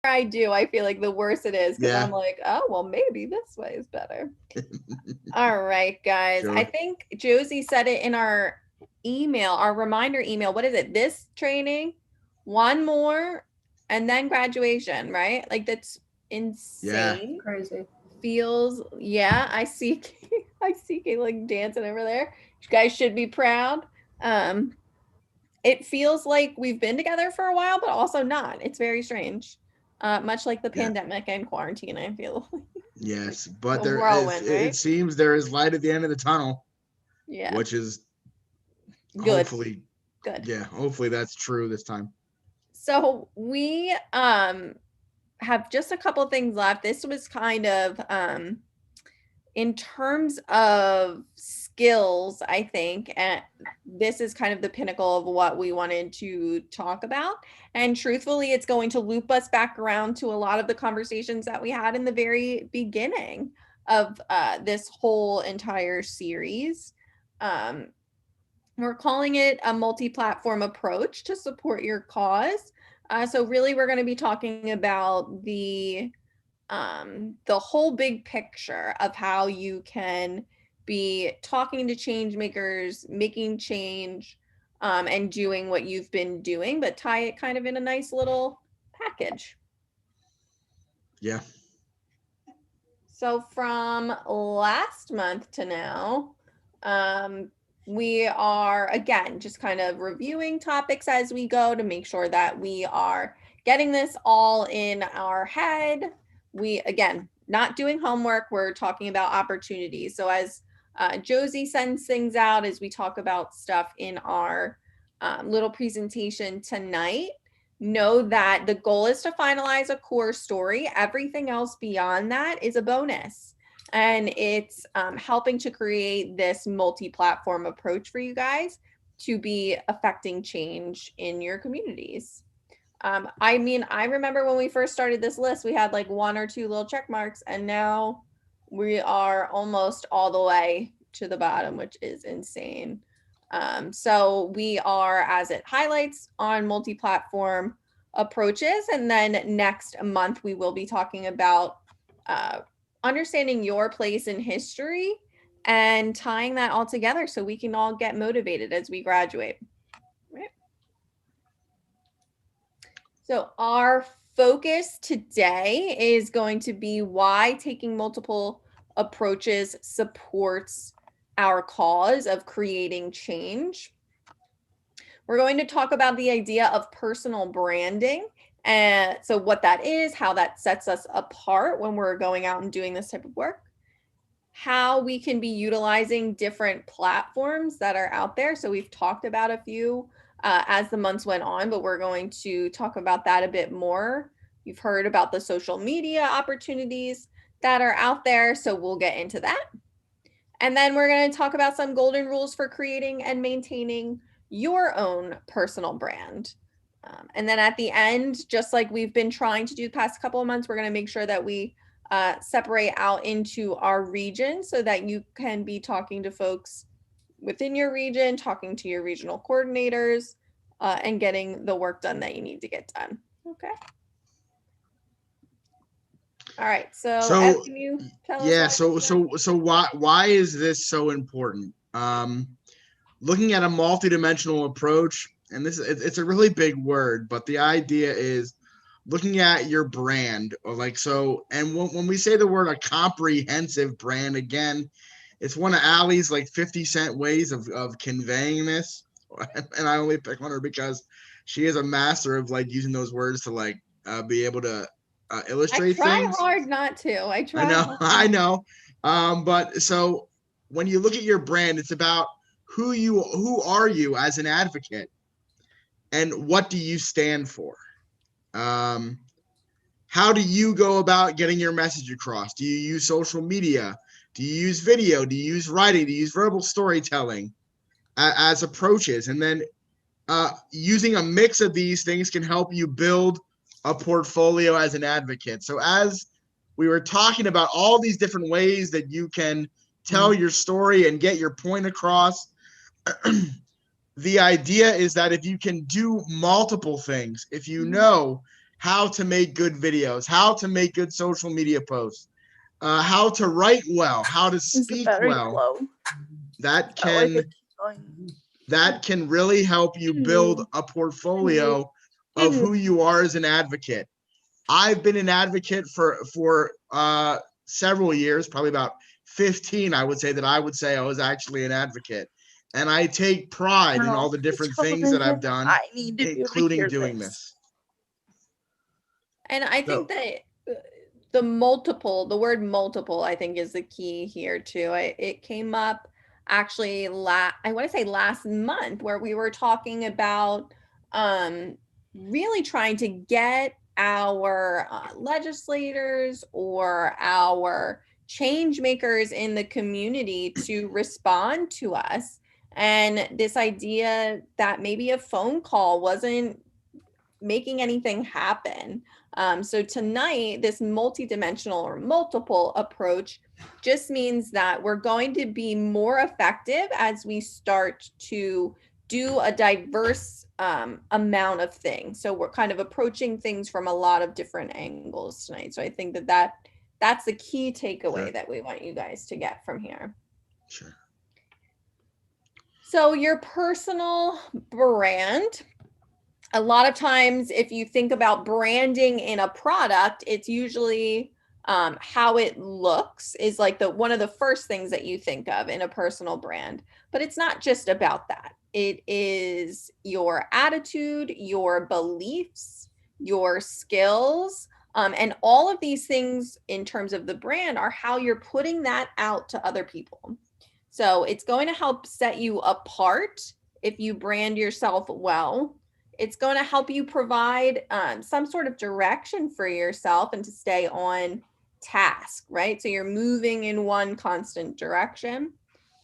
I do, I feel like the worse it is because Yeah, I'm like, oh, well, maybe this way is better. All right, guys. I sure. think Josie said it in our email, our reminder email. What is it? This training, one more, and then graduation, right? Like that's Yeah. insane. Crazy. Feels, yeah, I see I see Kay like dancing over there. You guys should be proud. Um, it feels like we've been together for a while, but also not. It's very strange. Much like the Yeah. pandemic and quarantine, I feel like Yes, but a there is, whirlwind, it right? seems there is light at the end of the tunnel, Yeah. which is Good. hopefully, Good. yeah, hopefully that's true this time. So we have just a couple things left. This was kind of in terms of skills, I think, and this is kind of the pinnacle of what we wanted to talk about. And truthfully, it's going to loop us back around to a lot of the conversations that we had in the very beginning of this whole entire series. Um, we're calling it a multi-platform approach to support your cause. So really, we're going to be talking about the whole big picture of how you can be talking to change makers, making change, and doing what you've been doing, but tie it kind of in a nice little package. Yeah. So from last month to now, um, we are again just kind of reviewing topics as we go to make sure that we are getting this all in our head. We again not doing homework. We're talking about opportunities. So as Josie sends things out, as we talk about stuff in our little presentation tonight, know that the goal is to finalize a core story. Everything else beyond that is a bonus. And it's helping to create this multi platform approach for you guys to be affecting change in your communities. I mean, I remember when we first started this list, we had like one or two little check marks, and now we are almost all the way to the bottom, which is insane. So we are, as it highlights, on multi-platform approaches, and then next month we will be talking about uh, understanding your place in history and tying that all together so we can all get motivated as we graduate. Right. So our focus today is going to be why taking multiple approaches supports our cause of creating change. We're going to talk about the idea of personal branding, and so what that is, how that sets us apart when we're going out and doing this type of work, how we can be utilizing different platforms that are out there. So we've talked about a few as the months went on, but we're going to talk about that a bit more. You've heard about the social media opportunities that are out there, so we'll get into that. And then we're going to talk about some golden rules for creating and maintaining your own personal brand. And then at the end, just like we've been trying to do the past couple of months, we're going to make sure that we separate out into our region so that you can be talking to folks within your region, talking to your regional coordinators, and getting the work done that you need to get done. Okay. All right. So, Ed, So can you tell us yeah, why this is so why is this so important? Looking at a multidimensional approach, and it's a really big word, but the idea is looking at your brand, or like so. And when we say the word a comprehensive brand, again, it's one of Allie's like 50-cent ways of conveying this. And I only pick on her because she is a master of like using those words to like be able to I illustrate try things. hard not to. I I try know, hard. I know. But so when you look at your brand, it's about who are you as an advocate, and what do you stand for? Um, how do you go about getting your message across? Do you use social media? Do you use video? Do you use writing? Do you use verbal storytelling as approaches? And then using a mix of these things can help you build a portfolio as an advocate. So as we were talking about all these different ways that you can tell your story and get your point across, the idea is that if you can do multiple things, if you know how to make good videos, how to make good social media posts, how to write well, how to speak well. Low. That can really help you build a portfolio of who you are as an advocate. I've been an advocate for several years, probably about 15. I would say I was actually an advocate, and I take pride in all the different things that I've done, including doing this. And I think that the word multiple, I think is the key here too. It came up actually I want to say last month, where we were talking about really trying to get our legislators or our change makers in the community to respond to us. And this idea that maybe a phone call wasn't making anything happen. So tonight, this multidimensional or multiple approach just means that we're going to be more effective as we start to do a diverse amount of things. So we're kind of approaching things from a lot of different angles tonight. So I think that's the key takeaway that we want you guys to get from here. Sure. So your personal brand, a lot of times, if you think about branding in a product, it's usually how it looks is like one of the first things that you think of in a personal brand. But it's not just about that. It is your attitude, your beliefs, your skills, and all of these things in terms of the brand are how you're putting that out to other people. So it's going to help set you apart if you brand yourself well. It's going to help you provide some sort of direction for yourself and to stay on task, right? So you're moving in one constant direction,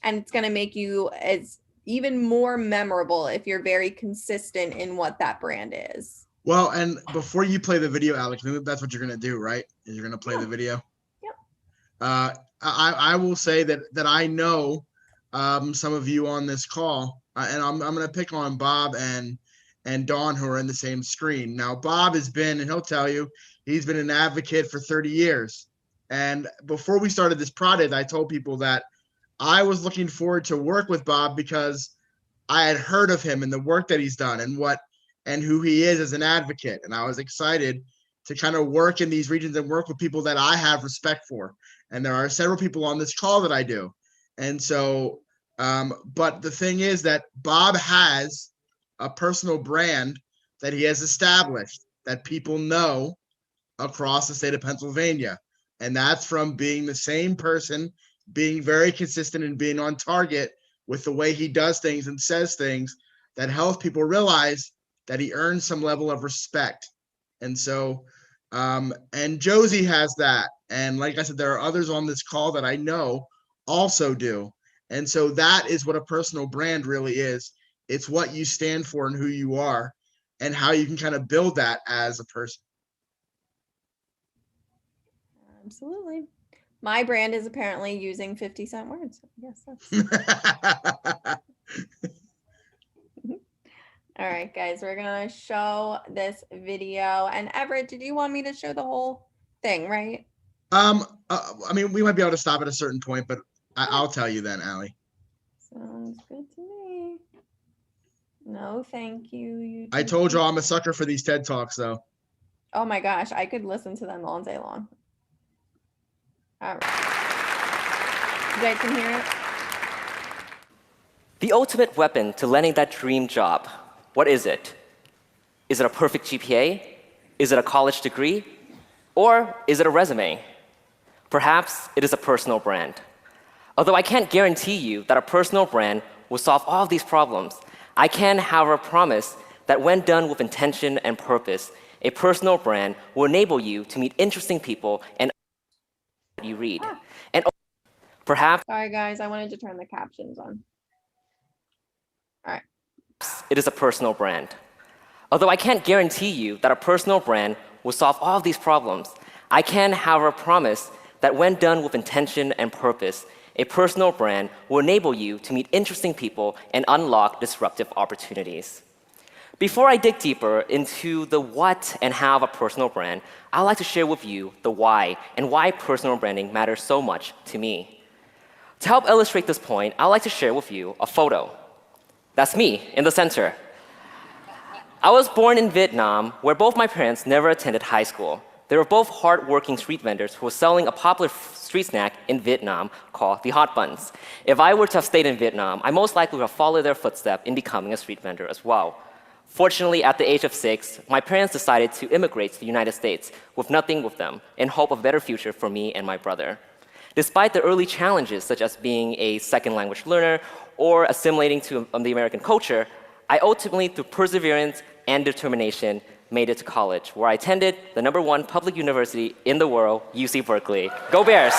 and it's going to make you as even more memorable if you're very consistent in what that brand is. Well, and before you play the video, Alex, that's what you're going to do, right? Is you're going to play the video? Yep. I will say that I know some of you on this call, and I'm going to pick on Bob and Dawn, who are in the same screen. Now, Bob has been, and he'll tell you, he's been an advocate for 30 years. And before we started this project, I told people that I was looking forward to work with Bob because I had heard of him and the work that he's done and who he is as an advocate. And I was excited to kind of work in these regions and work with people that I have respect for. And there are several people on this call that I do. And so, but the thing is that Bob has a personal brand that he has established that people know across the state of Pennsylvania. And that's from being the same person, being very consistent and being on target with the way he does things and says things that helps people realize that he earns some level of respect. And so, and Josie has that. And like I said, there are others on this call that I know also do. And so that is what a personal brand really is. It's what you stand for and who you are and how you can kind of build that as a person. Absolutely. My brand is apparently using 50-cent words. Yes, that's all right, guys, we're going to show this video. And Everett, did you want me to show the whole thing, right? I mean, we might be able to stop at a certain point, but I'll tell you then, Allie. Sounds good to me. No, thank you. I told you I'm a sucker for these TED Talks, though. Oh my gosh, I could listen to them all day long. All right. You guys can hear it? The ultimate weapon to landing that dream job, what is it? Is it a perfect GPA? Is it a college degree? Or is it a resume? Perhaps it is a personal brand. Although I can't guarantee you that a personal brand will solve all of these problems, I can, however, promise that when done with intention and purpose, a personal brand will enable you to meet interesting people and you read. And perhaps... Sorry, guys, I wanted to turn the captions on. All right. It is a personal brand. Although I can't guarantee you that a personal brand will solve all of these problems, I can, however, promise that when done with intention and purpose, a personal brand will enable you to meet interesting people and unlock disruptive opportunities. Before I dig deeper into the what and how of a personal brand, I'd like to share with you the why and why personal branding matters so much to me. To help illustrate this point, I'd like to share with you a photo. That's me in the center. I was born in Vietnam, where both my parents never attended high school. They were both hard-working street vendors who were selling a popular street snack in Vietnam called the hot buns. If I were to have stayed in Vietnam, I most likely would have followed their footsteps in becoming a street vendor as well. Fortunately, at the age of 6, my parents decided to immigrate to the United States with nothing with them in hope of a better future for me and my brother. Despite the early challenges, such as being a second language learner or assimilating to the American culture, I ultimately, through perseverance and determination, made it to college, where I attended the #1 public university in the world, UC Berkeley. Go Bears!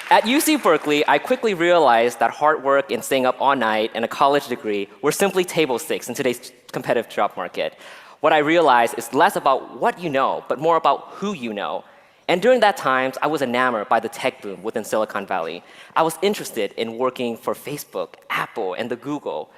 At UC Berkeley, I quickly realized that hard work and staying up all night and a college degree were simply table stakes in today's competitive job market. What I realized is less about what you know, but more about who you know. And during that time, I was enamored by the tech boom within Silicon Valley. I was interested in working for Facebook, Apple, and the Google.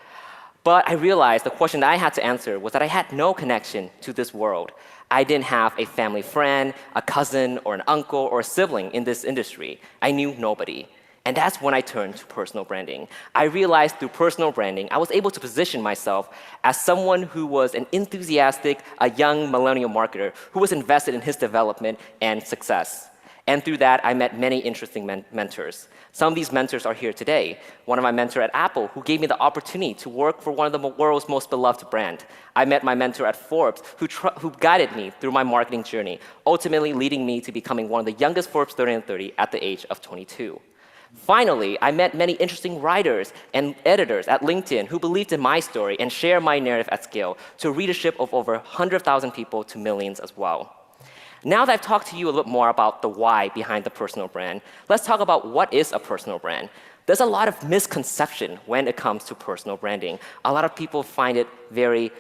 But I realized the question that I had to answer was that I had no connection to this world. I didn't have a family friend, a cousin, or an uncle, or a sibling in this industry. I knew nobody. And that's when I turned to personal branding. I realized through personal branding, I was able to position myself as someone who was an enthusiastic, a young millennial marketer who was invested in his development and success. And through that, I met many interesting mentors. Some of these mentors are here today. One of my mentors at Apple, who gave me the opportunity to work for one of the world's most beloved brands. I met my mentor at Forbes, who guided me through my marketing journey, ultimately leading me to becoming one of the youngest Forbes 30 under 30 at the age of 22. Finally, I met many interesting writers and editors at LinkedIn who believed in my story and shared my narrative at scale to a readership of over 100,000 people to millions as well. Now that I've talked to you a little bit more about the why behind the personal brand, let's talk about what is a personal brand. There's a lot of misconception when it comes to personal branding. A lot of people find it very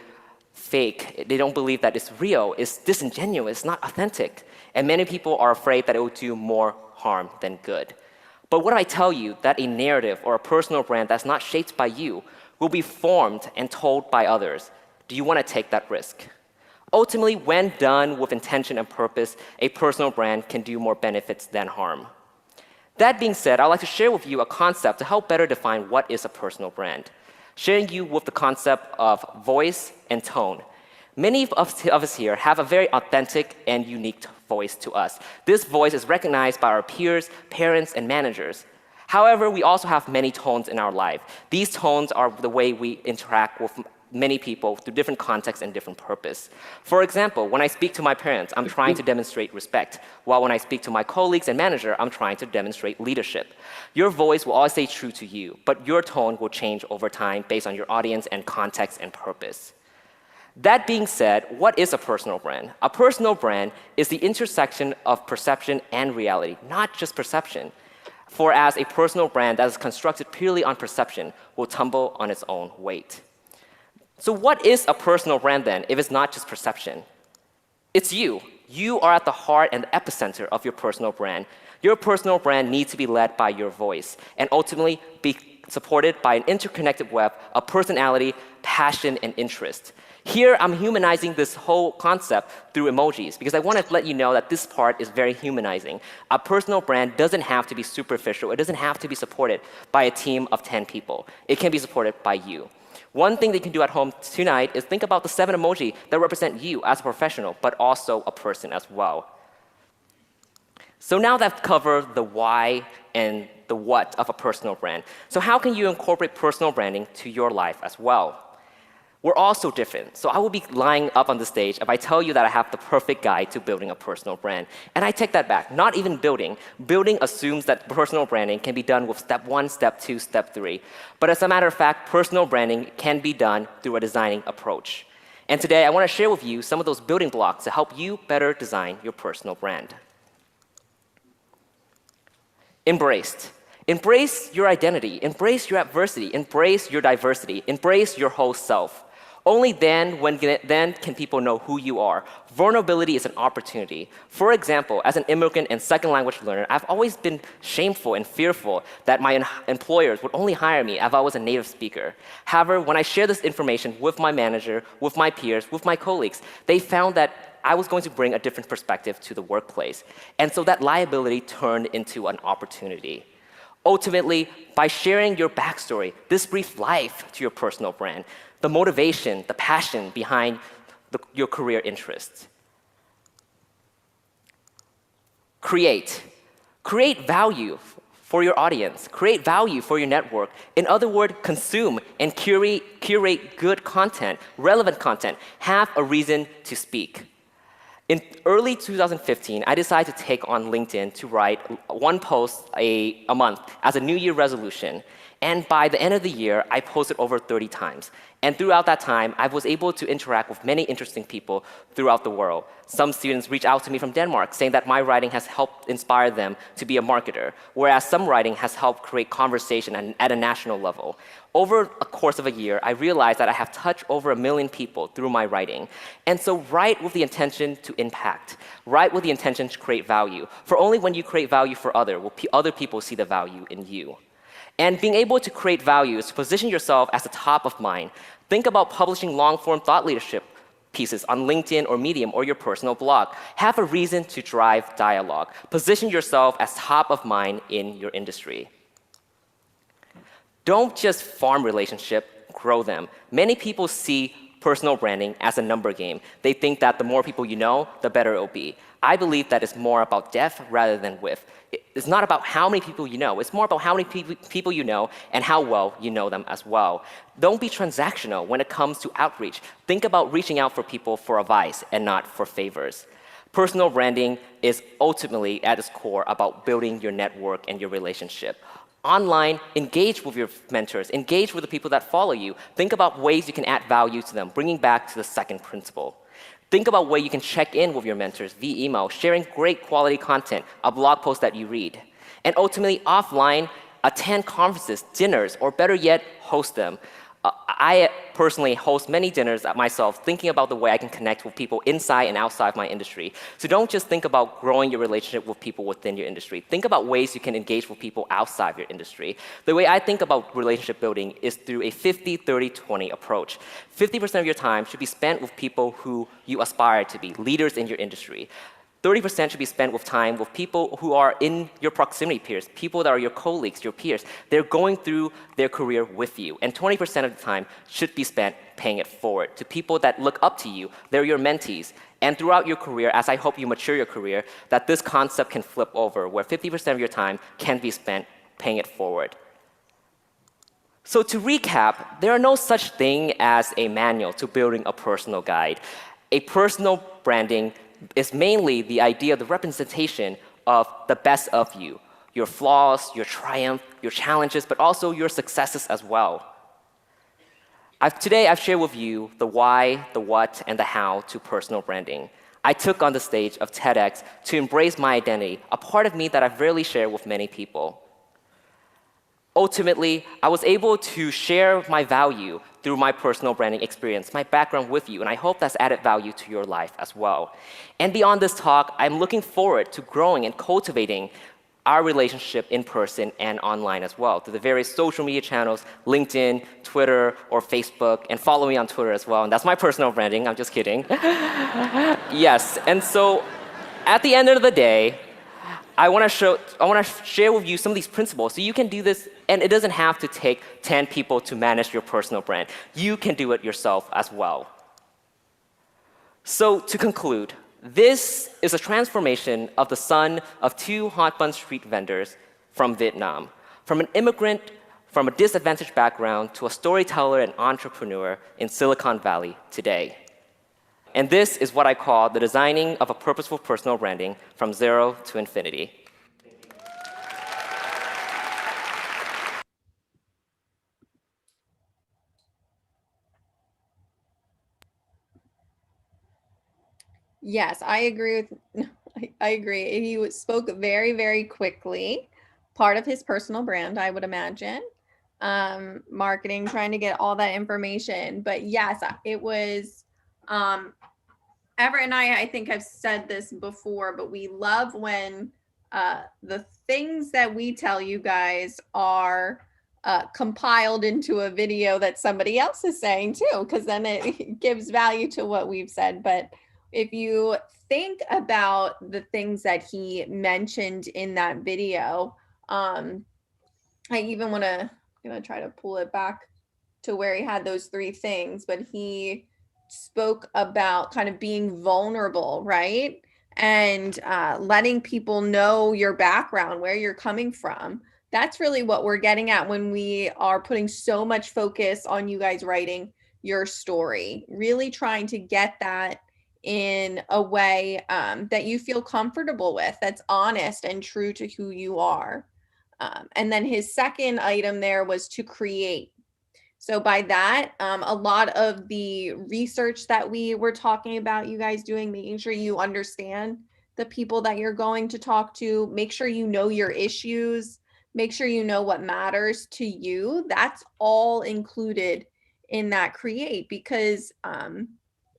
fake. They don't believe that it's real, it's disingenuous, not authentic. And many people are afraid that it will do more harm than good. But what if I tell you that a narrative or a personal brand that's not shaped by you will be formed and told by others? Do you want to take that risk? Ultimately, when done with intention and purpose, a personal brand can do more benefits than harm. That being said, I'd like to share with you a concept to help better define what is a personal brand. Sharing you with the concept of voice and tone. Many of us here have a very authentic and unique voice to us. This voice is recognized by our peers, parents, and managers. However, we also have many tones in our life. These tones are the way we interact with many people through different contexts and different purpose. For example, when I speak to my parents, I'm trying to demonstrate respect, while when I speak to my colleagues and manager, I'm trying to demonstrate leadership. Your voice will always stay true to you, but your tone will change over time based on your audience and context and purpose. That being said, what is a personal brand? A personal brand is the intersection of perception and reality, not just perception. For as a personal brand that is constructed purely on perception will tumble on its own weight. So what is a personal brand then, if it's not just perception? It's you. You are at the heart and the epicenter of your personal brand. Your personal brand needs to be led by your voice and ultimately be supported by an interconnected web of personality, passion, and interest. Here, I'm humanizing this whole concept through emojis because I want to let you know that this part is very humanizing. A personal brand doesn't have to be superficial. It doesn't have to be supported by a team of 10 people. It can be supported by you. One thing that you can do at home tonight is think about the 7 emoji that represent you as a professional, but also a person as well. So now that I've covered the why and the what of a personal brand, so how can you incorporate personal branding to your life as well? We're all so different. So I will be lying up on the stage if I tell you that I have the perfect guide to building a personal brand. And I take that back, not even building. Building assumes that personal branding can be done with step 1, step 2, step 3. But as a matter of fact, personal branding can be done through a designing approach. And today I want to share with you some of those building blocks to help you better design your personal brand. Embraced. Embrace your identity. Embrace your adversity. Embrace your diversity. Embrace your whole self. Only then can people know who you are. Vulnerability is an opportunity. For example, as an immigrant and second language learner, I've always been shameful and fearful that my employers would only hire me if I was a native speaker. However, when I share this information with my manager, with my peers, with my colleagues, they found that I was going to bring a different perspective to the workplace. And so that liability turned into an opportunity. Ultimately, by sharing your backstory, this breathes life to your personal brand, the motivation, the passion behind your career interests. Create. Create value for your audience. Create value for your network. In other words, consume and curate good content, relevant content. Have a reason to speak. In early 2015, I decided to take on LinkedIn to write one post a month as a New Year resolution. And by the end of the year, I posted over 30 times. And throughout that time, I was able to interact with many interesting people throughout the world. Some students reached out to me from Denmark saying that my writing has helped inspire them to be a marketer, whereas some writing has helped create conversation at a national level. Over a course of a year, I realized that I have touched over 1 million people through my writing. And so write with the intention to impact. Write with the intention to create value. For only when you create value for others will other people see the value in you. And being able to create value is to position yourself as the top of mind. Think about publishing long-form thought leadership pieces on LinkedIn or Medium or your personal blog. Have a reason to drive dialogue. Position yourself as top of mind in your industry. Don't just farm relationships, grow them. Many people see personal branding as a number game. They think that the more people you know, the better it will be. I believe that it's more about depth rather than width. It's not about how many people you know. It's more about how many people you know and how well you know them as well. Don't be transactional when it comes to outreach. Think about reaching out for people for advice and not for favors. Personal branding is ultimately, at its core, about building your network and your relationship. Online, engage with your mentors, engage with the people that follow you. Think about ways you can add value to them, bringing back to the second principle. Think about ways you can check in with your mentors via email, sharing great quality content, a blog post that you read. And ultimately, offline, attend conferences, dinners, or better yet, host them. I personally host many dinners myself, thinking about the way I can connect with people inside and outside my industry. So don't just think about growing your relationship with people within your industry. Think about ways you can engage with people outside your industry. The way I think about relationship building is through a 50-30-20 approach. 50% of your time should be spent with people who you aspire to be, leaders in your industry. 30% should be spent with time with people who are in your proximity peers, people that are your colleagues, your peers. They're going through their career with you. And 20% of the time should be spent paying it forward to people that look up to you. They're your mentees. And throughout your career, as I hope you mature your career, that this concept can flip over, where 50% of your time can be spent paying it forward. So to recap, there are no such thing as a manual to building a personal guide. A personal branding is mainly the idea of the representation of the best of you, your flaws, your triumph, your challenges, but also your successes as well. Today, I've shared with you the why, the what, and the how to personal branding. I took on the stage of TEDx to embrace my identity, a part of me that I've rarely shared with many people. Ultimately, I was able to share my value through my personal branding experience, my background with you, and I hope that's added value to your life as well. And beyond this talk, I'm looking forward to growing and cultivating our relationship in person and online as well, through the various social media channels, LinkedIn, Twitter, or Facebook, and follow me on Twitter as well. And that's my personal branding, I'm just kidding. Yes, and so at the end of the day, I want to share with you some of these principles so you can do this, and it doesn't have to take 10 people to manage your personal brand. You can do it yourself as well. So to conclude, this is a transformation of the son of two hot bun street vendors from Vietnam, from an immigrant from a disadvantaged background to a storyteller and entrepreneur in Silicon Valley today. And this is what I call the designing of a purposeful personal branding from zero to infinity. Yes, I agree with, I agree. He spoke very, very quickly. Part of his personal brand, I would imagine. marketing, trying to get all that information. But yes, it was Everett and I think have said this before, but we love when the things that we tell you guys are compiled into a video that somebody else is saying too, because then it gives value to what we've said. But if you think about the things that he mentioned in that video, I even want to gonna try to pull it back to where he had those three things, but he spoke about kind of being vulnerable, right? And letting people know your background, where you're coming from. That's really what we're getting at when we are putting so much focus on you guys writing your story, really trying to get that in a way that you feel comfortable with, that's honest and true to who you are. And then his second item there was to create. So by that, a lot of the research that we were talking about, you guys doing, making sure you understand the people that you're going to talk to, make sure you know your issues, make sure you know what matters to you. That's all included in that create, because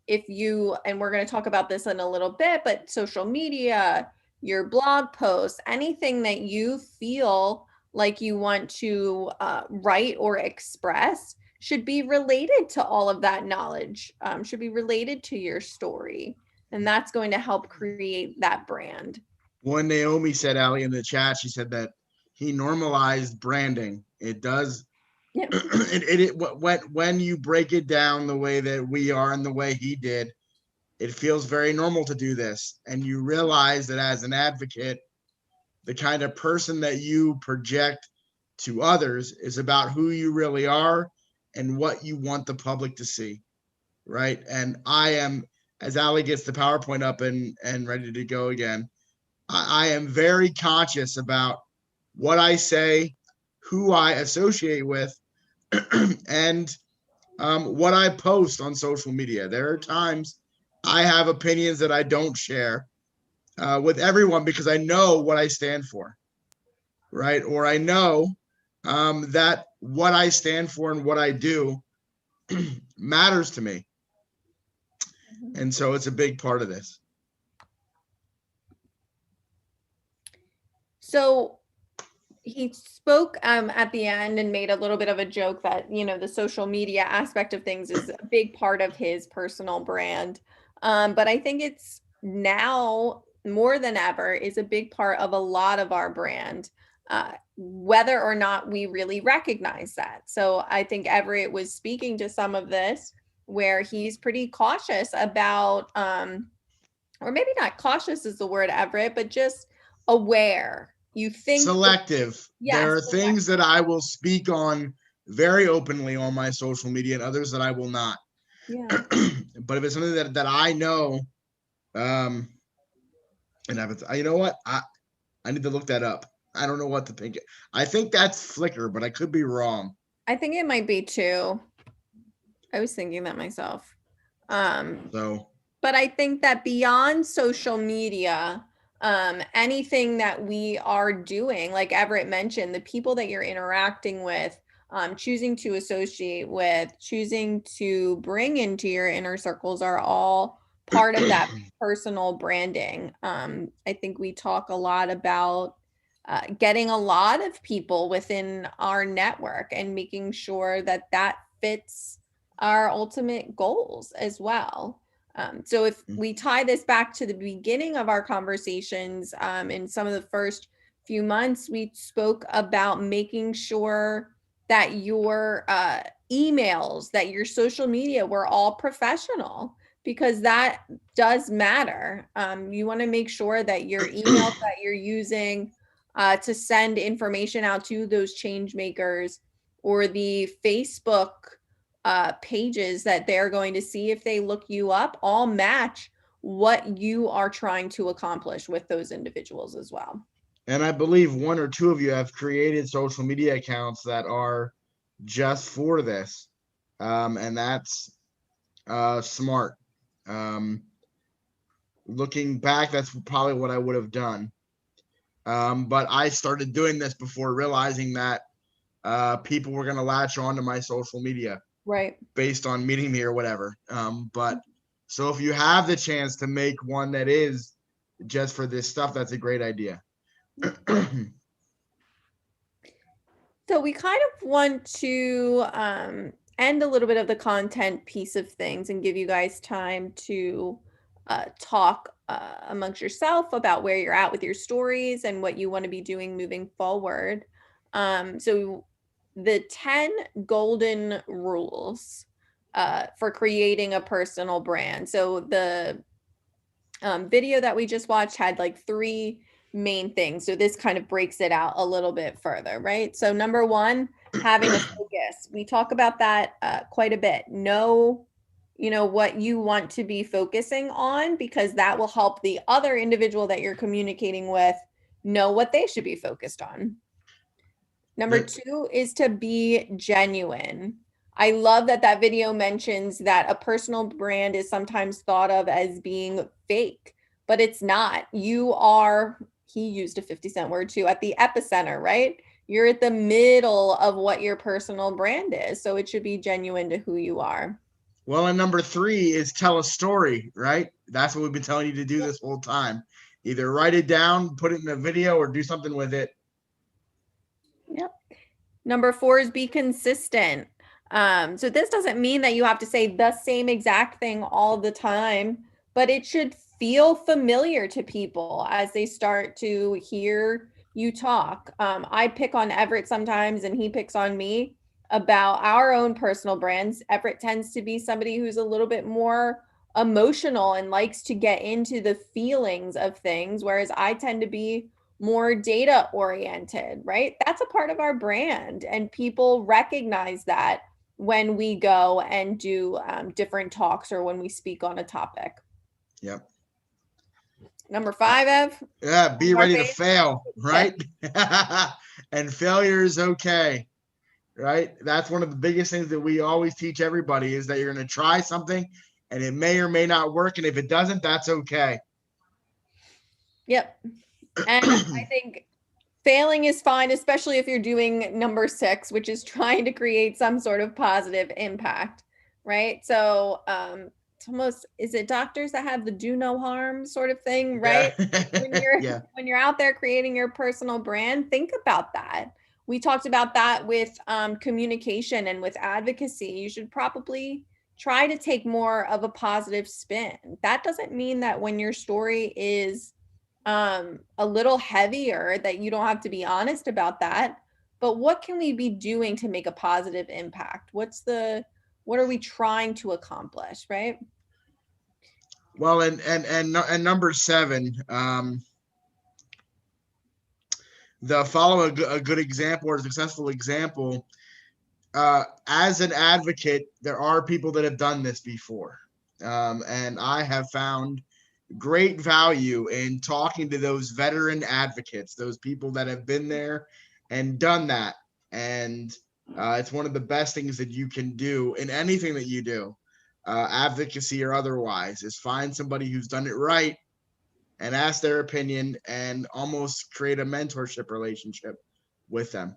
if you, and we're going to talk about this in a little bit, but social media, your blog posts, anything that you feel like you want to write or express should be related to all of that knowledge, should be related to your story. And that's going to help create that brand. When Naomi said, Ali, in the chat, she said that he normalized branding. It does. Yeah. When you break it down the way that we are and the way he did, it feels very normal to do this. And you realize that as an advocate, the kind of person that you project to others is about who you really are and what you want the public to see, right? And I am, as Ali gets the PowerPoint up and ready to go again, I am very conscious about what I say, who I associate with, and what I post on social media. There are times I have opinions that I don't share with everyone because I know what I stand for, right? Or I know that what I stand for and what I do matters to me. And so it's a big part of this. So he spoke at the end and made a little bit of a joke that, you know, the social media aspect of things is a big part of his personal brand. But I think it's now more than ever is a big part of a lot of our brand, whether or not we really recognize that. So I think Everett was speaking to some of this where he's pretty cautious about, or maybe not cautious is the word, Everett, but just aware. You think selective. Yes, there are things that I will speak on very openly on my social media and others that I will not. Yeah. But if it's something that I know, and if it's, you know what, I need to look that up. I don't know what to think. I think that's Flickr, but I could be wrong. I think it might be too. I was thinking that myself. But I think that beyond social media, anything that we are doing, like Everett mentioned, the people that you're interacting with, choosing to associate with, choosing to bring into your inner circles are all part of that personal branding. I think we talk a lot about getting a lot of people within our network and making sure that that fits our ultimate goals as well. So if we tie this back to the beginning of our conversations, in some of the first few months, we spoke about making sure that your emails, that your social media were all professional, because that does matter. You want to make sure that your emails that you're using to send information out to those change makers, or the Facebook pages that they're going to see if they look you up, all match what you are trying to accomplish with those individuals as well. And I believe one or two of you have created social media accounts that are just for this. And that's smart. Looking back, that's probably what I would have done. But I started doing this before realizing that people were going to latch on to my social media Right. based on meeting me or whatever. But so if you have the chance to make one that is just for this stuff, that's a great idea. So we kind of want to end a little bit of the content piece of things and give you guys time to talk amongst yourself about where you're at with your stories and what you want to be doing moving forward. So the 10 golden rules for creating a personal brand. So the video that we just watched had like 3 main things. So this kind of breaks it out a little bit further, right? So number 1, having a focus. We talk about that quite a bit. Know, what you want to be focusing on, because that will help the other individual that you're communicating with know what they should be focused on. Number 2 is to be genuine. I love that video mentions that a personal brand is sometimes thought of as being fake, but it's not. You are, he used a 50-cent word too, at the epicenter, right? You're at the middle of what your personal brand is. So it should be genuine to who you are. Well, and number 3 is tell a story, right? That's what we've been telling you to do this whole time. Either write it down, put it in a video, or do something with it. Yep. Number 4 is be consistent. So this doesn't mean that you have to say the same exact thing all the time, but it should feel familiar to people as they start to hear you talk. I pick on Everett sometimes and he picks on me about our own personal brands. Everett tends to be somebody who's a little bit more emotional and likes to get into the feelings of things, whereas I tend to be more data oriented, right? That's a part of our brand, and people recognize that when we go and do different talks or when we speak on a topic. Yep. Number 5, Ev. Yeah, be ready to fail, right? And failure is okay, right? That's one of the biggest things that we always teach everybody, is that you're going to try something and it may or may not work. And if it doesn't, that's okay. Yep. And I think failing is fine, especially if you're doing number 6, which is trying to create some sort of positive impact, right? So it's almost, is it doctors that have the do no harm sort of thing, right? Yeah. When you're out there creating your personal brand, think about that. We talked about that with communication and with advocacy. You should probably try to take more of a positive spin. That doesn't mean that when your story is a little heavier, that you don't have to be honest about that, but what can we be doing to make a positive impact? What are we trying to accomplish, right? Well, and number 7, the follow a good example or a successful example. As an advocate, there are people that have done this before, and I have found great value in talking to those veteran advocates, those people that have been there and done that. And it's one of the best things that you can do in anything that you do, advocacy or otherwise, is find somebody who's done it right and ask their opinion and almost create a mentorship relationship with them.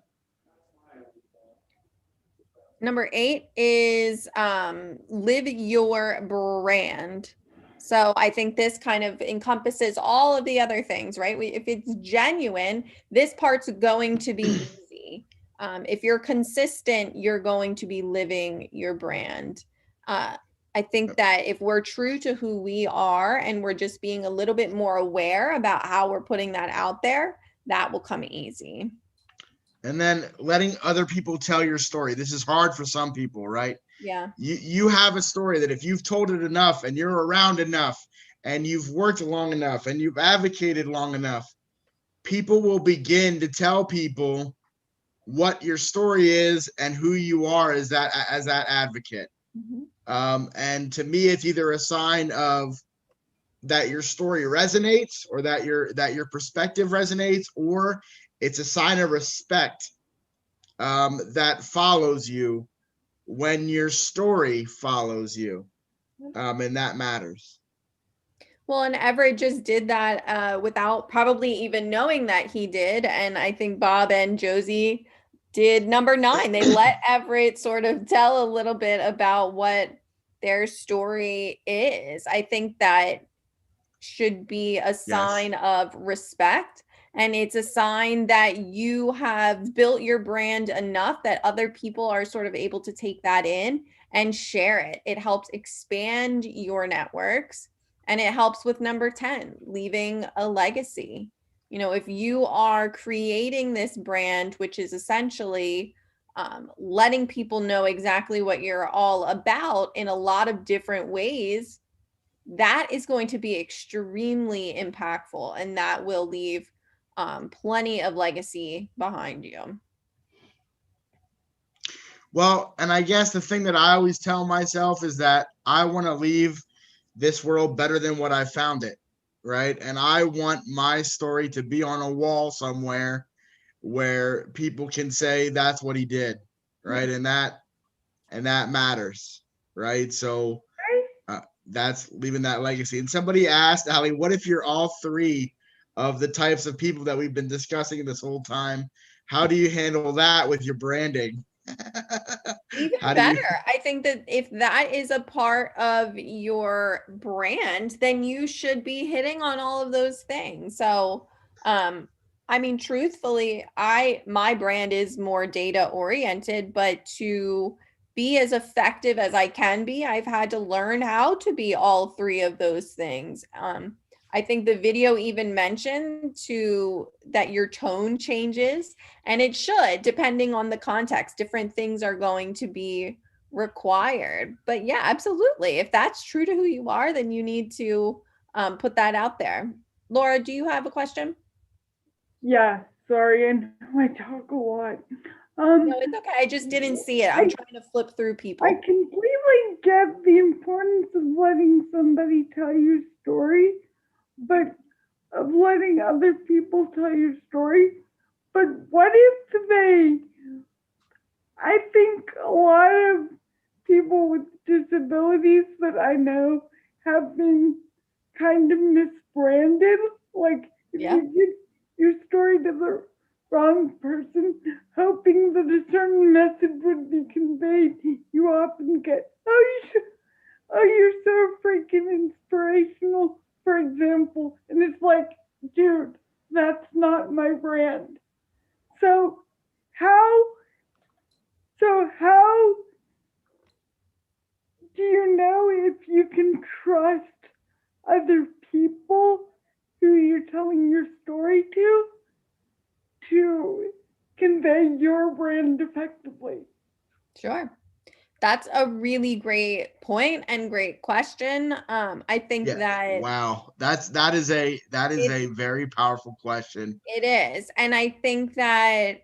Number 8 is live your brand. So I think this kind of encompasses all of the other things, right? If it's genuine, this part's going to be easy. If you're consistent, you're going to be living your brand. I think that if we're true to who we are and we're just being a little bit more aware about how we're putting that out there, that will come easy. And then letting other people tell your story. This is hard for some people, right? Yeah. You have a story that if you've told it enough and you're around enough and you've worked long enough and you've advocated long enough, people will begin to tell people what your story is and who you are as that advocate. Mm-hmm. And to me, it's either a sign of that your story resonates, or that your perspective resonates, or it's a sign of respect that follows you when your story follows you, and that matters. Well, and Everett just did that without probably even knowing that he did. And I think Bob and Josie did number 9. They let Everett sort of tell a little bit about what their story is. I think that should be a sign of respect. And it's a sign that you have built your brand enough that other people are sort of able to take that in and share it. It helps expand your networks, and it helps with number 10, leaving a legacy. You know, if you are creating this brand, which is essentially letting people know exactly what you're all about in a lot of different ways, that is going to be extremely impactful, and that will leave plenty of legacy behind you. Well, and I guess the thing that I always tell myself is that I want to leave this world better than what I found it, right? And I want my story to be on a wall somewhere where people can say that's what he did, right? And that matters, right? So that's leaving that legacy. And somebody asked, Ali, what if you're all 3 of the types of people that we've been discussing this whole time? How do you handle that with your branding? Even better. I think that if that is a part of your brand, then you should be hitting on all of those things. So, I mean, truthfully, my brand is more data oriented, but to be as effective as I can be, I've had to learn how to be all 3 of those things. I think the video even mentioned that your tone changes, and it should, depending on the context. Different things are going to be required. But yeah, absolutely. If that's true to who you are, then you need to put that out there. Laura, do you have a question? Yeah, sorry, and I talk a lot. No, it's okay. I just didn't see it. I'm trying to flip through people. I completely get the importance of letting somebody tell your story, but of letting other people tell your story. But what if I think a lot of people with disabilities that I know have been kind of misbranded. Like, if you give your story to the wrong person, hoping that a certain message would be conveyed, you often get, you're so freaking inspirational, for example. And it's like, dude, that's not my brand. So how do you know if you can trust other people who you're telling your story to convey your brand effectively? Sure. That's a really great point and great question. I think that wow, that is a very powerful question. It is. And I think that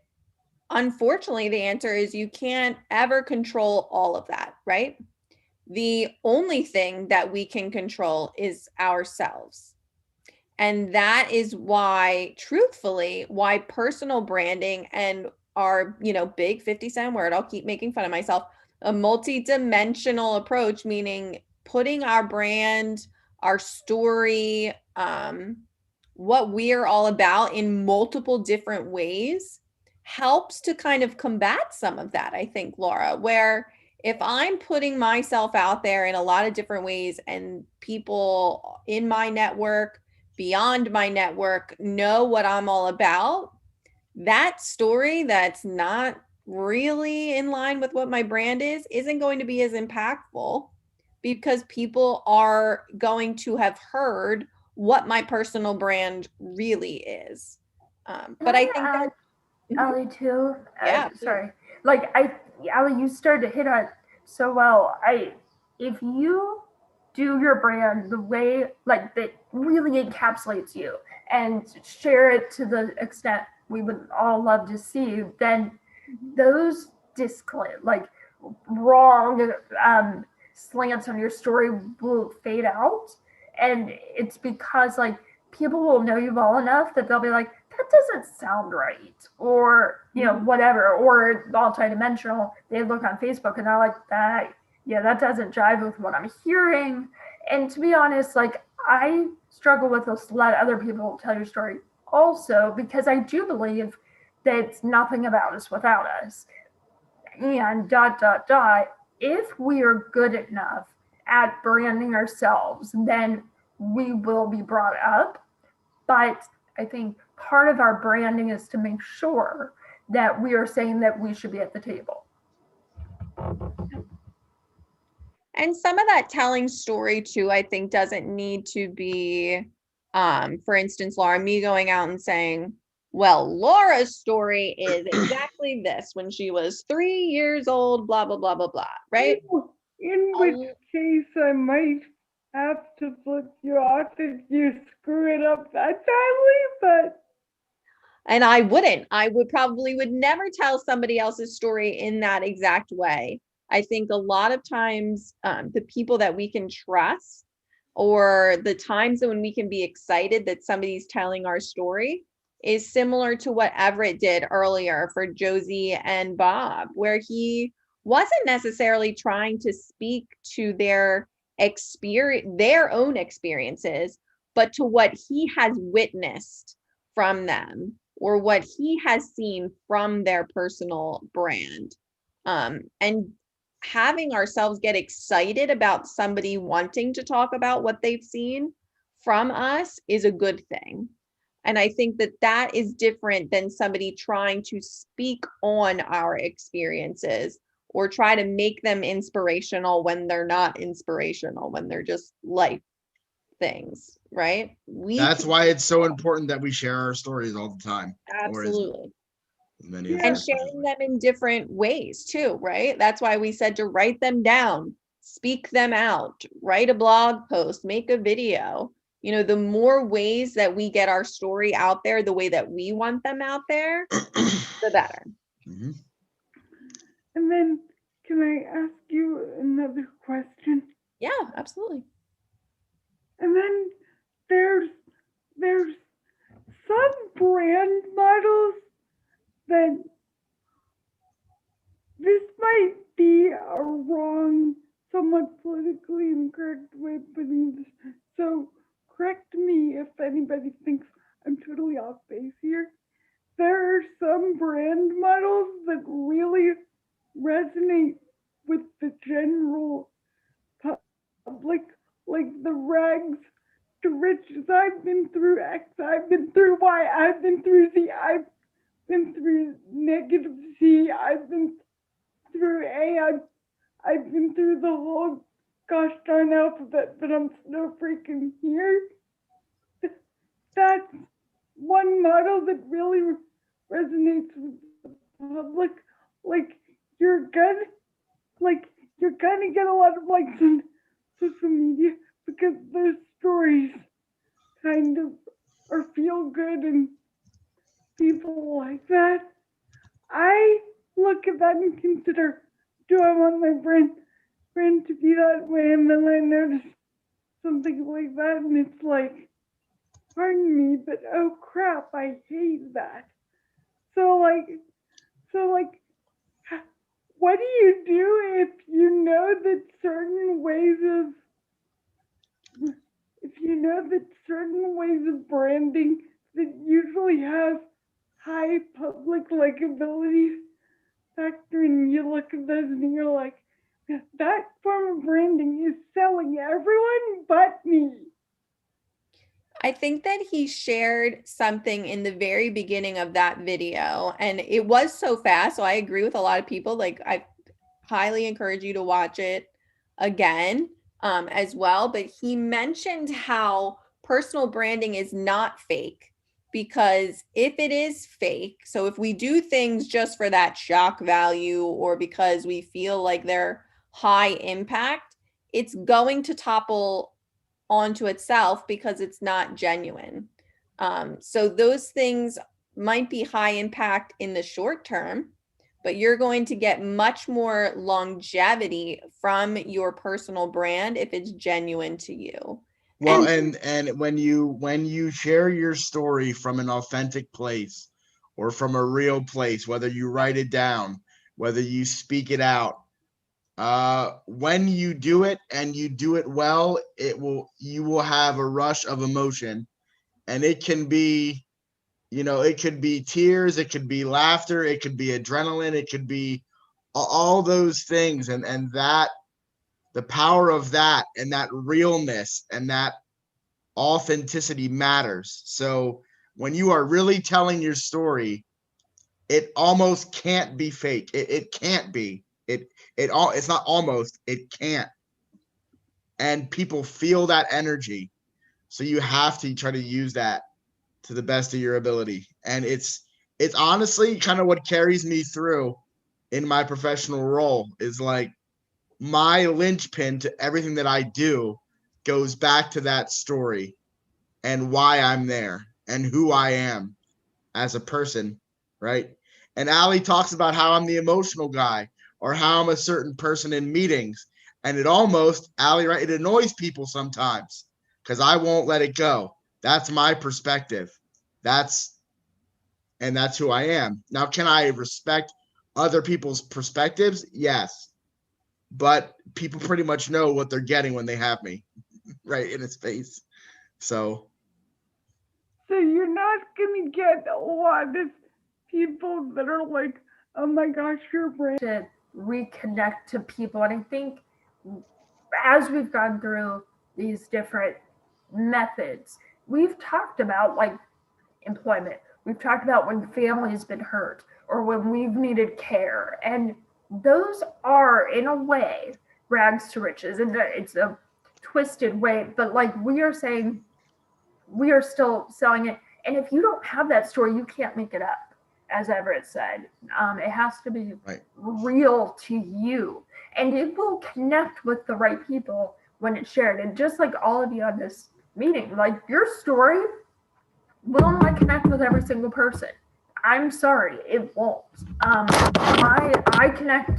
unfortunately the answer is you can't ever control all of that, right? The only thing that we can control is ourselves. And that is why, truthfully, why personal branding and our, big 50-cent word, I'll keep making fun of myself, a multi-dimensional approach, meaning putting our brand, our story, what we're all about in multiple different ways helps to kind of combat some of that, I think, Laura, where if I'm putting myself out there in a lot of different ways and people in my network, beyond my network, know what I'm all about, that story that's not really in line with what my brand is isn't going to be as impactful because people are going to have heard what my personal brand really is. But I think that Ali too. Yeah. Sorry. Like Ali, you started to hit on it so well. If you do your brand the way like that really encapsulates you and share it to the extent we would all love to see, then those wrong slants on your story will fade out. And it's because like people will know you well enough that they'll be like, that doesn't sound right, or whatever, or multidimensional. They look on Facebook and they're like, that doesn't jive with what I'm hearing. And to be honest, like I struggle with this, let other people tell your story also, because I do believe that's nothing about us without us. And ... If we are good enough at branding ourselves, then we will be brought up. But I think part of our branding is to make sure that we are saying that we should be at the table. And some of that telling story too, I think doesn't need to be, for instance, Laura, me going out and saying, well, Laura's story is exactly this when she was 3 years old, blah, blah, blah, blah, blah, right? In which case I might have to flip you off if you screw it up that badly, but And I wouldn't. I would never tell somebody else's story in that exact way. I think a lot of times the people that we can trust, or the times when we can be excited that somebody's telling our story, is similar to what Everett did earlier for Josie and Bob, where he wasn't necessarily trying to speak to their own experiences, but to what he has witnessed from them, or what he has seen from their personal brand. And having ourselves get excited about somebody wanting to talk about what they've seen from us is a good thing. And I think that that is different than somebody trying to speak on our experiences or try to make them inspirational when they're not inspirational, when they're just life things, right? That's why it's so important that we share our stories all the time. Absolutely. Many And sharing them in different ways too, right? That's why we said to write them down, speak them out, write a blog post, make a video. You know, the more ways that we get our story out there the way that we want them out there, the better. Mm-hmm. And then can I ask you another question? Yeah, absolutely. And then there's some brand models that this might be a wrong, somewhat politically incorrect way of putting this. So correct me if anybody thinks I'm totally off base here. There are some brand models that really resonate with the general public, like the rags to riches. I've been through X, I've been through Y, I've been through Z, I've been through negative C, I've been through A, I've been through the whole gosh darn alphabet, but I'm still freaking here. That's one model that really resonates with the public. Like you're gonna get a lot of likes on social media because those stories kind of are feel good and people like that. I look at that and consider, do I want my friend to be that way? And then I notice something like that and it's like, pardon me, but oh crap, I hate that. So what do you do if you know that certain ways of branding that usually have high public likability factor, and you look at those and you're like, that form of branding is selling everyone but me. I think that he shared something in the very beginning of that video, and it was so fast. So I agree with a lot of people. Like, I highly encourage you to watch it again as well. But he mentioned how personal branding is not fake, because if it is fake, so if we do things just for that shock value or because we feel like they're high impact, it's going to topple onto itself because it's not genuine. So those things might be high impact in the short term, but you're going to get much more longevity from your personal brand if it's genuine to you. Well, and when you share your story from an authentic place or from a real place, whether you write it down, whether you speak it out, when you do it and you do it well, you will have a rush of emotion, and it can be it could be tears, it could be laughter, it could be adrenaline, it could be all those things. And that, the power of that and that realness and that authenticity matters. So when you are really telling your story, it almost can't be fake. It can't be. It's not almost, it can't. And people feel that energy. So you have to try to use that to the best of your ability. And it's honestly kind of what carries me through in my professional role, is like my linchpin to everything that I do goes back to that story and why I'm there and who I am as a person, right? And Allie talks about how I'm the emotional guy or how I'm a certain person in meetings. And it almost, Allie, right, it annoys people sometimes because I won't let it go. That's my perspective. That's who I am. Now, can I respect other people's perspectives? Yes. But people pretty much know what they're getting when they have me right in its face. So you're not gonna get a lot of people that are like, oh my gosh, your brain. To reconnect to people. And I think as we've gone through these different methods, we've talked about like employment. We've talked about when family has been hurt or when we've needed care. And those are, in a way, rags to riches. And it's a twisted way, but like we are saying, we are still selling it. And if you don't have that story, you can't make it up, as Everett said. It has to be right. real to you. And it will connect with the right people when it's shared. And just like all of you on this meeting, like your story will not connect with every single person. I'm sorry, it won't. I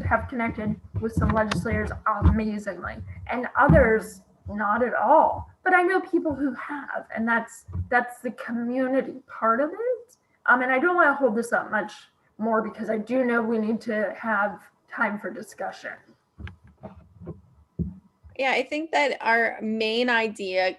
have connected with some legislators amazingly, and others not at all. But I know people who have, and that's the community part of it. And I don't want to hold this up much more because I do know we need to have time for discussion. Yeah, I think that our main idea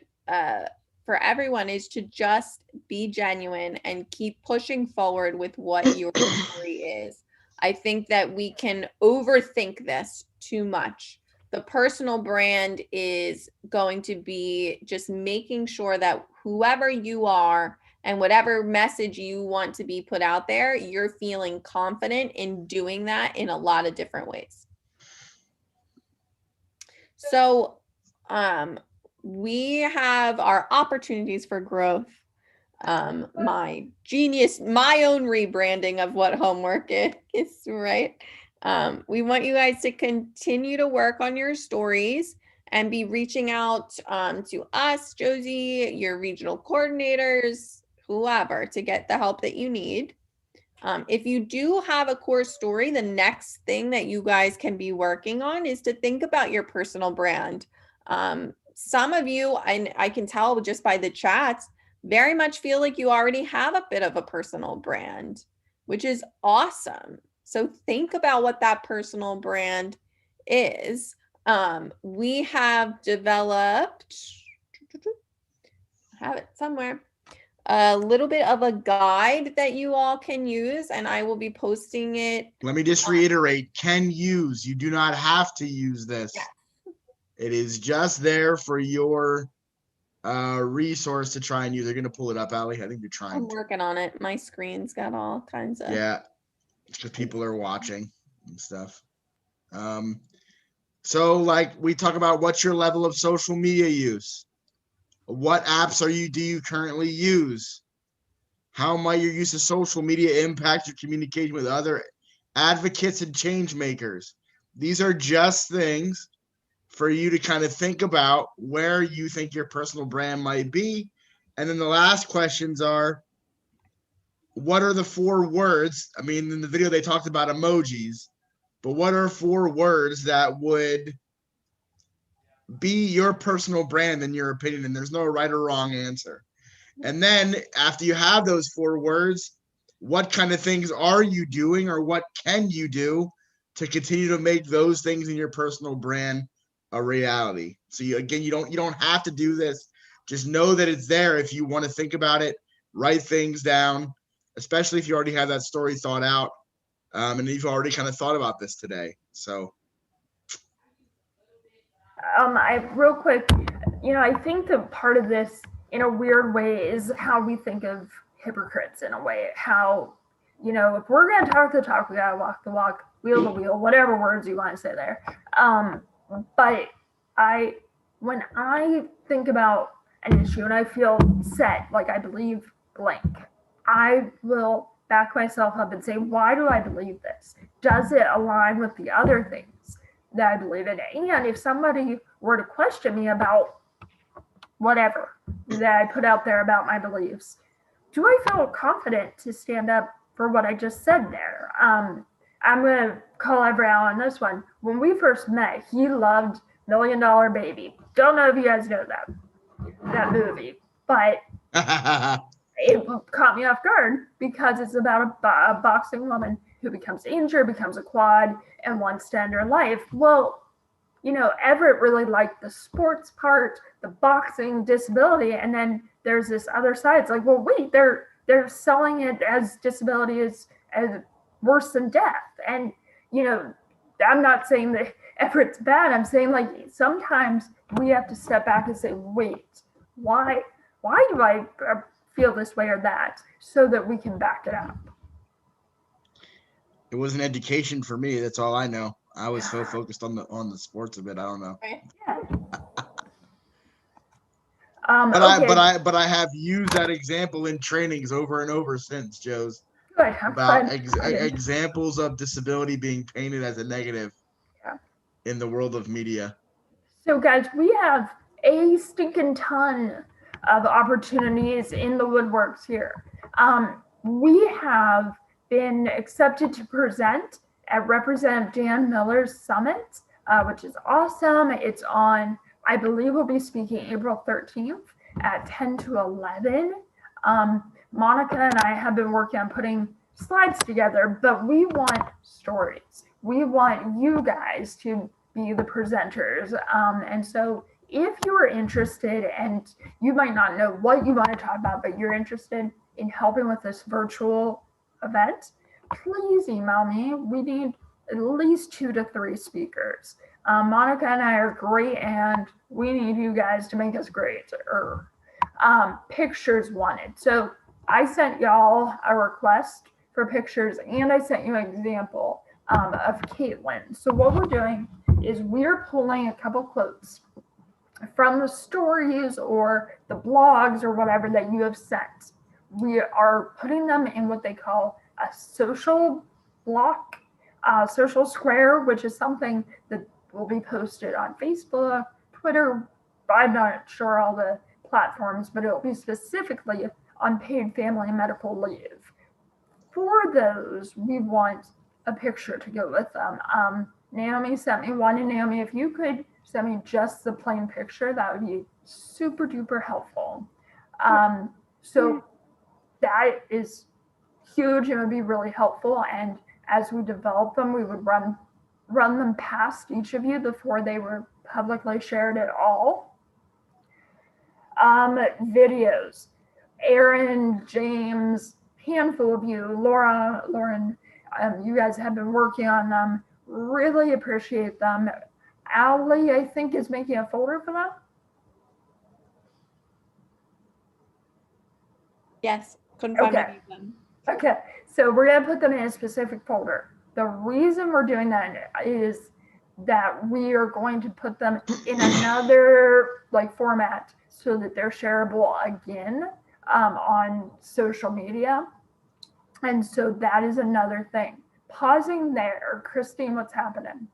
for everyone is to just be genuine and keep pushing forward with what your story is. I think that we can overthink this too much. The personal brand is going to be just making sure that whoever you are and whatever message you want to be put out there, you're feeling confident in doing that in a lot of different ways. So, we have our opportunities for growth. My own rebranding of what homework is, right? We want you guys to continue to work on your stories and be reaching out to us, Josie, your regional coordinators, whoever, to get the help that you need. If you do have a core story, the next thing that you guys can be working on is to think about your personal brand. Some of you, and I can tell just by the chats, very much feel like you already have a bit of a personal brand, which is awesome. So think about what that personal brand is. We have developed, I have it somewhere, a little bit of a guide that you all can use, and I will be posting it. Let me just reiterate, can use. You do not have to use this. Yeah. It is just there for your resource to try and use. They're going to pull it up, Allie. I think you're trying. I'm working on it. My screen's got all kinds of. Yeah, because people are watching and stuff. So like we talk about, what's your level of social media use? What apps do you currently use? How might your use of social media impact your communication with other advocates and change makers? These are just things for you to kind of think about where you think your personal brand might be. And then the last questions are, what are the 4 words? I mean, in the video, they talked about emojis, but what are 4 words that would be your personal brand in your opinion? And there's no right or wrong answer. And then after you have those 4 words, what kind of things are you doing, or what can you do to continue to make those things in your personal brand a reality? So you don't have to do this. Just know that it's there if you want to think about it, write things down, especially if you already have that story thought out, and you've already kind of thought about this today. So I real quick, I think that part of this, in a weird way, is how we think of hypocrites. In a way, how if we're gonna talk the talk, we gotta walk the walk, wheel the wheel, whatever words you want to say there. But when I think about an issue and I feel set, like I believe blank, I will back myself up and say, why do I believe this? Does it align with the other things that I believe in? And if somebody were to question me about whatever that I put out there about my beliefs, do I feel confident to stand up for what I just said there? I'm going to call Everett on this one. When we first met, he loved $1 Million Baby. Don't know if you guys know that movie, but it caught me off guard because it's about a boxing woman who becomes injured, becomes a quad, and wants to end her life. Well, Everett really liked the sports part, the boxing, disability, and then there's this other side. It's like, well, wait, they're selling it as disability as worse than death. And I'm not saying that Everett's bad. I'm saying, like, sometimes we have to step back and say, wait, why do I feel this way or that, so that we can back it up. It was an education for me. That's all I know. I was so focused on the sports of it. I don't know. Yeah. But I have used that example in trainings over and over since, Joe's. Good. About examples of disability being painted as a negative in the world of media. So, guys, we have a stinking ton of opportunities in the woodworks here. We have been accepted to present at Representative Dan Miller's summit, which is awesome. It's on, I believe we'll be speaking April 13th at 10 to 11. Monica and I have been working on putting slides together, but we want stories. We want you guys to be the presenters. And so if you are interested, and you might not know what you want to talk about, but you're interested in helping with this virtual event, please email me. We need at least 2 to 3 speakers. Monica and I are great, and we need you guys to make us great. Pictures wanted. So I sent y'all a request for pictures, and I sent you an example of Caitlin. So what we're doing is we're pulling a couple quotes from the stories or the blogs or whatever that you have sent. We are putting them in what they call a social block, social square, which is something that will be posted on Facebook, Twitter. I'm not sure all the platforms, but it'll be specifically on paid family and medical leave. For those, we want a picture to go with them. Naomi sent me one, and Naomi, if you could send me just the plain picture, that would be super duper helpful. So that is huge and would be really helpful. And as we develop them, we would run them past each of you before they were publicly shared at all. Videos. Aaron, James, handful of you, Lauren, you guys have been working on them. Really appreciate them. Allie, I think, is making a folder for them. Yes, couldn't find Okay. them. Okay, so we're gonna put them in a specific folder. The reason we're doing that is that we are going to put them in another format so that they're shareable again on social media. And so that is another thing. Pausing there, Christine, what's happening?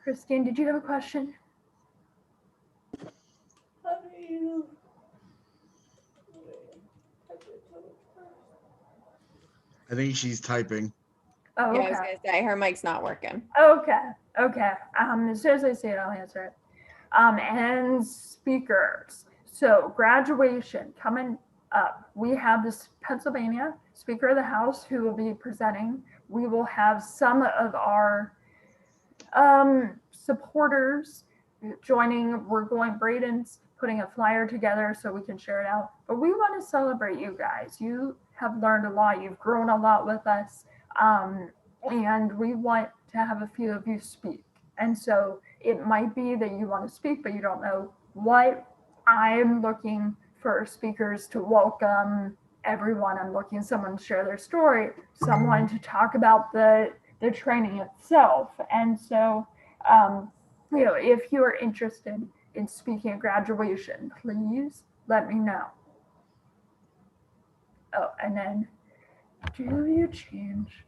Christine, did you have a question? I think she's typing. Oh, Yeah, okay. I was gonna say her mic's not working. Okay. As soon as I see it, I'll answer it. And speakers. So graduation coming up. We have this Pennsylvania Speaker of the House who will be presenting. We will have some of our supporters joining. We're going, Braden's putting a flyer together so we can share it out. But we want to celebrate you guys. You have learned a lot. You've grown a lot with us. And we want to have a few of you speak. And so it might be that you want to speak, but you don't know what. I'm looking for speakers to welcome everyone. I'm looking someone to share their story, someone to talk about the training itself. And so, if you are interested in speaking at graduation, please let me know. Oh, and then do you change?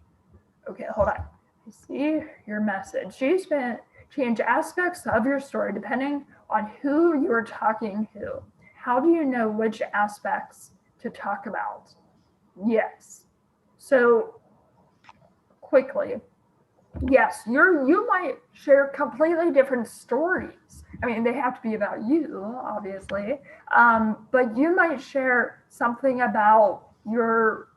Okay, hold on. I see your message. Change aspects of your story depending on who you're talking to. How do you know which aspects to talk about? Yes. So quickly, yes, you might share completely different stories. I mean, they have to be about you, obviously, but you might share something about your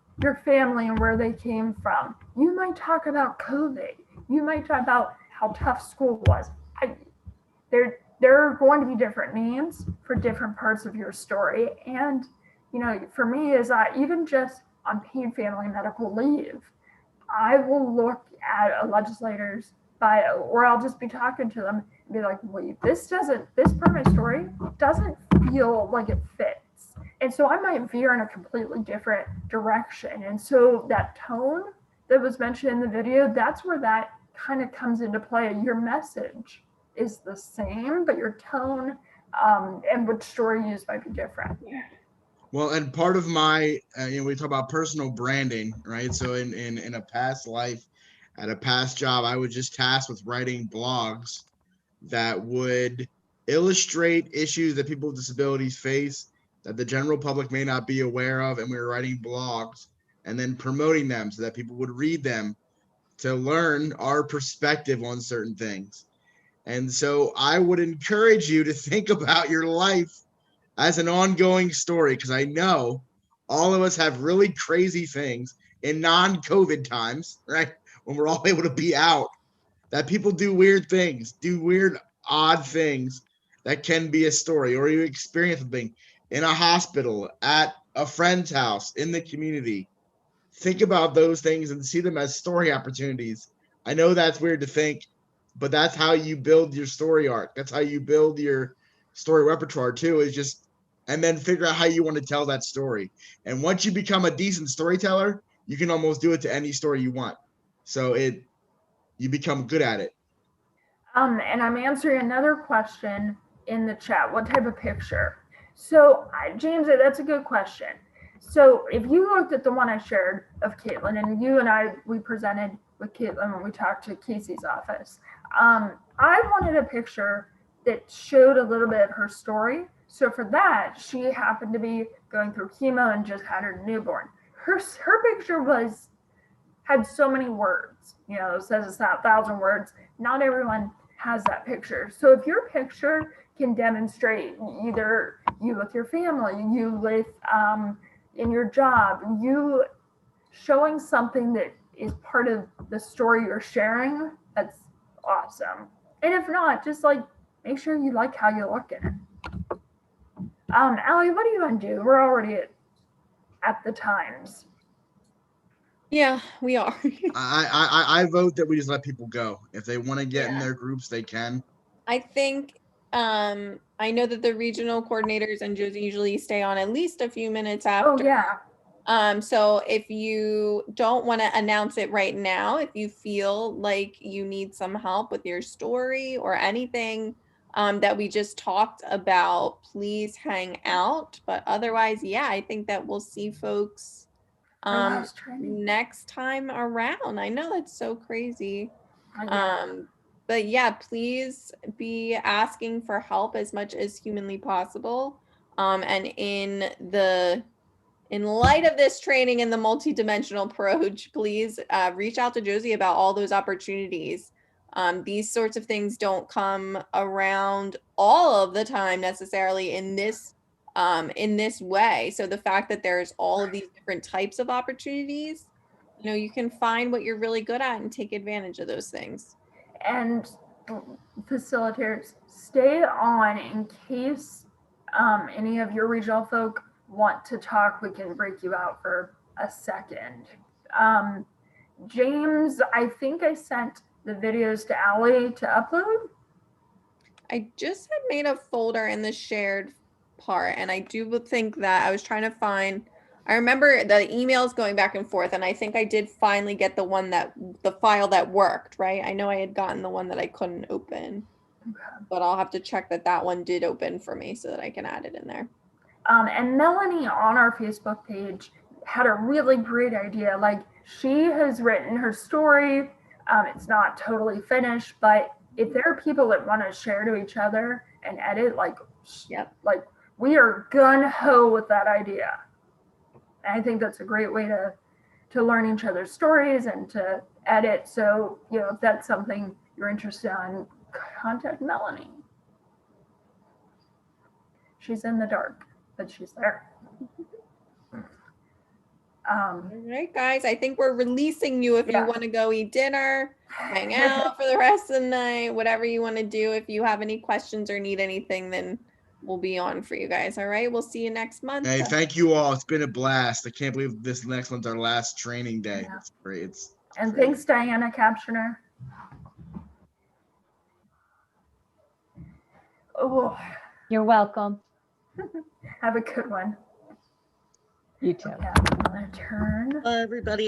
family and where they came from. You might talk about COVID. You might talk about how tough school was. There are going to be different names for different parts of your story, and for me, is even just on paid family medical leave, I will look at a legislator's bio, or I'll just be talking to them and be like, wait, this part of my story doesn't feel like it fits. And so I might veer in a completely different direction. And so that tone that was mentioned in the video, that's where that kind of comes into play. Your message is the same, but your tone and which story you use might be different. Well, and part of my, we talk about personal branding, right? So in a past life, at a past job, I was just tasked with writing blogs that would illustrate issues that people with disabilities face that the general public may not be aware of. And we were writing blogs and then promoting them so that people would read them to learn our perspective on certain things. And so I would encourage you to think about your life as an ongoing story, because I know all of us have really crazy things in non-COVID times, right? When we're all able to be out, that people do weird things, do weird, odd things that can be a story, or you experience something in a hospital, at a friend's house, in the community. Think about those things and see them as story opportunities. I know that's weird to think, but that's how you build your story arc. That's how you build your story repertoire too, is just, and then figure out how you want to tell that story. And once you become a decent storyteller, you can almost do it to any story you want. So you become good at it. And I'm answering another question in the chat. What type of picture? So, James, that's a good question. So, if you looked at the one I shared of Caitlin, and you and I, we presented with Caitlin when we talked to Casey's office, I wanted a picture that showed a little bit of her story. So, for that, she happened to be going through chemo and just had her newborn. Her picture had so many words. It says it's not 1,000 words. Not everyone has that picture. So if your picture can demonstrate either you with your family, you with in your job, you showing something that is part of the story you're sharing, that's awesome. And if not, just make sure you like how you look in it. Allie, what do you want to do? We're already at the times. Yeah, we are. I vote that we just let people go. If they want to get in their groups, they can. I think I know that the regional coordinators and Josie usually stay on at least a few minutes after. Oh yeah. So if you don't want to announce it right now, if you feel like you need some help with your story or anything that we just talked about, please hang out. But otherwise, yeah, I think that we'll see folks next time around. I know that's so crazy. But yeah, please be asking for help as much as humanly possible. And in light of this training and the multidimensional approach, please reach out to Josie about all those opportunities. These sorts of things don't come around all of the time necessarily in this way. So the fact that there's all of these different types of opportunities, you can find what you're really good at and take advantage of those things. And facilitators, stay on in case any of your regional folk want to talk. We can break you out for a second. James, I think I sent the videos to Allie to upload. I just had made a folder in the shared part, and I do think that I was trying to find. I remember the emails going back and forth, and I think I did finally get the file that worked, right? I know I had gotten the one that I couldn't open, but I'll have to check that one did open for me so that I can add it in there. And Melanie on our Facebook page had a really great idea. Like, she has written her story. It's not totally finished, but if there are people that want to share to each other and edit, like, like we are gun ho with that idea. And I think that's a great way to learn each other's stories and to edit. So, if that's something you're interested in, contact Melanie. She's in the dark, but she's there. All right, guys, I think we're releasing you if you want to go eat dinner, hang out for the rest of the night, whatever you want to do. If you have any questions or need anything, then we'll be on for you guys. All right, we'll see you next month. Hey, thank you all. It's been a blast. I can't believe this next one's our last training day. Yeah. It's great. And thanks, Diana Captioner. Oh, You're welcome. have a good one. You too. Okay, I'm gonna turn. Everybody.